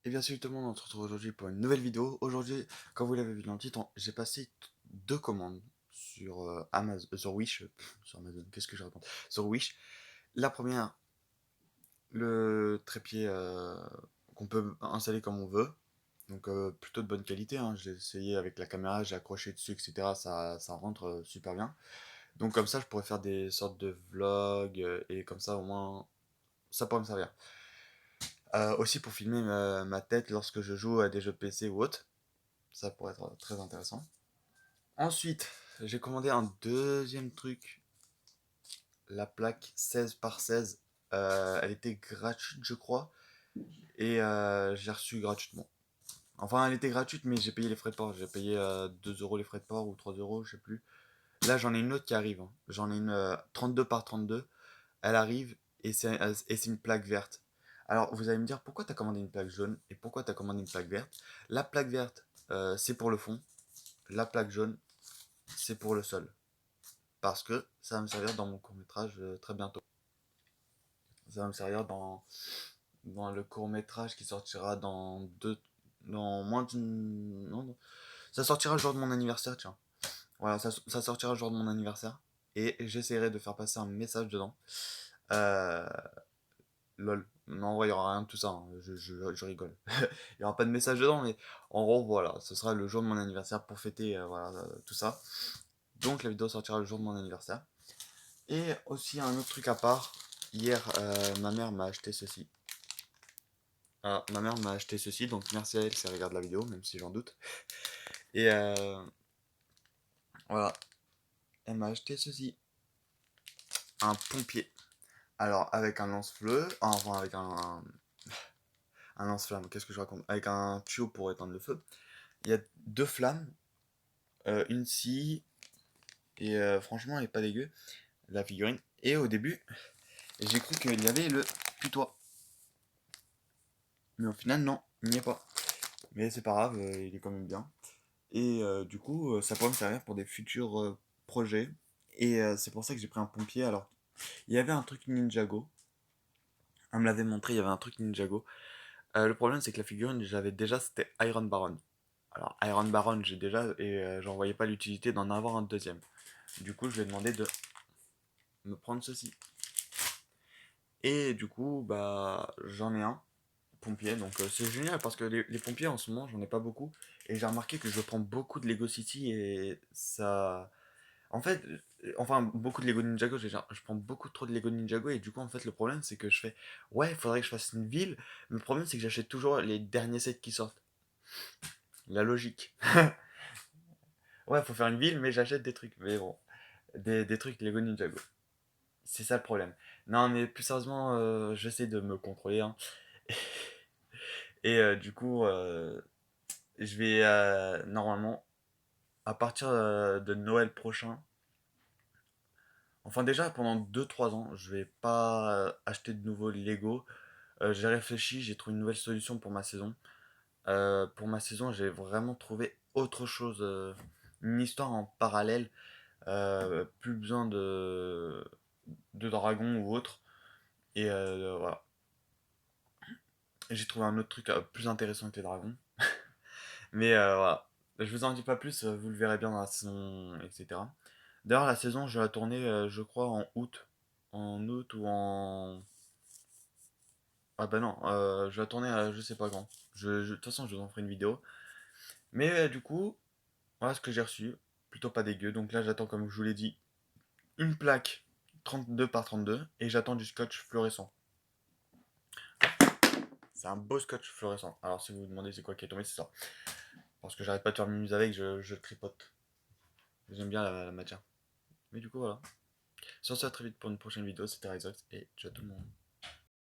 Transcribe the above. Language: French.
Et bien salut tout le monde, on se retrouve aujourd'hui pour une nouvelle vidéo. Aujourd'hui, comme vous l'avez vu dans le titre, j'ai passé deux commandes sur Amazon, sur Wish, sur Amazon, qu'est-ce que je raconte? Sur Wish. La première, le trépied qu'on peut installer comme on veut, donc plutôt de bonne qualité, hein. J'ai essayé avec la caméra, j'ai accroché dessus, etc. Ça rentre super bien. Donc comme ça, je pourrais faire des sortes de vlogs et comme ça au moins, ça pourrait me servir. Aussi pour filmer ma tête lorsque je joue à des jeux PC ou autres. Ça pourrait être très intéressant. Ensuite, j'ai commandé un deuxième truc, la plaque 16 par 16. Elle était gratuite, je crois, et j'ai reçu gratuitement. Enfin, elle était gratuite, mais j'ai payé les frais de port. J'ai payé 2 euros les frais de port ou 3 euros, je sais plus. Là, j'en ai une autre qui arrive, hein. J'en ai une 32 par 32. Elle arrive et c'est une plaque verte. Alors, vous allez me dire pourquoi tu as commandé une plaque jaune et pourquoi tu as commandé une plaque verte. La plaque verte, c'est pour le fond. La plaque jaune, c'est pour le sol. Parce que ça va me servir dans mon court métrage très bientôt. Ça va me servir dans le court métrage qui sortira dans moins d'une... Non, ça sortira le jour de mon anniversaire, tiens. Voilà, ça sortira le jour de mon anniversaire. Et j'essaierai de faire passer un message dedans. Euh, lol. Non, en vrai, il n'y aura rien de tout ça, hein. Je rigole. Il n'y aura pas de message dedans, mais en gros, voilà. Ce sera le jour de mon anniversaire pour fêter voilà, tout ça. Donc la vidéo sortira le jour de mon anniversaire. Et aussi un autre truc à part, hier ma mère m'a acheté ceci. Ah, ma mère m'a acheté ceci, donc merci à elle si elle regarde la vidéo, même si j'en doute. Et voilà, elle m'a acheté ceci, un pompier. Alors avec un lance-feu, enfin avec un lance-flamme, qu'est-ce que je raconte? Avec un tuyau pour éteindre le feu. Il y a deux flammes, une scie, et franchement elle est pas dégueu, la figurine. Et au début, j'ai cru qu'il y avait le putois. Mais au final non, il n'y est pas. Mais c'est pas grave, il est quand même bien. Et du coup, ça pourrait me servir pour des futurs projets. Et c'est pour ça que j'ai pris un pompier. Alors, il y avait un truc Ninjago. On me l'avait montré, il y avait un truc Ninjago. Le problème, c'est que la figurine, j'avais déjà, c'était Iron Baron. Alors, Iron Baron, j'ai déjà, et j'en voyais pas l'utilité d'en avoir un deuxième. Du coup, je lui ai demandé de me prendre ceci. Et du coup, bah, j'en ai un pompier. Donc, c'est génial parce que les pompiers en ce moment, j'en ai pas beaucoup. Et j'ai remarqué que je prends beaucoup de Lego City et ça. En fait, enfin, beaucoup de Lego Ninjago, je prends beaucoup trop de Lego Ninjago et du coup, en fait, le problème, c'est que je fais, ouais, il faudrait que je fasse une ville, mais le problème, c'est que j'achète toujours les derniers sets qui sortent. La logique. Ouais, faut faire une ville, mais j'achète des trucs. Mais bon, des trucs Lego Ninjago. C'est ça le problème. Non, mais plus sérieusement, j'essaie de me contrôler, hein. Et du coup, je vais, normalement, à partir de Noël prochain, enfin déjà pendant 2 3 ans, je vais pas acheter de nouveaux Lego. J'ai réfléchi, j'ai trouvé une nouvelle solution pour ma saison. Pour ma saison, j'ai vraiment trouvé autre chose, une histoire en parallèle. Plus besoin de dragons ou autre. Et voilà. Et j'ai trouvé un autre truc plus intéressant que les dragons. Mais voilà. Je vous en dis pas plus, vous le verrez bien dans la saison, etc. D'ailleurs, la saison, je vais la tourner, je crois, en août. En août ou en. Ah bah non, je vais la tourner à je sais pas quand. De toute façon, je vous en ferai une vidéo. Mais du coup, voilà ce que j'ai reçu. Plutôt pas dégueu. Donc là, j'attends, comme je vous l'ai dit, une plaque 32 par 32 et j'attends du scotch fluorescent. C'est un beau scotch fluorescent. Alors, si vous vous demandez c'est quoi qui est tombé, c'est ça. Parce que j'arrête pas de faire mumuse avec, je le tripote. J'aime bien la matière. Mais du coup, voilà. Sur ce, à très vite pour une prochaine vidéo. C'était Rizox et ciao tout le monde.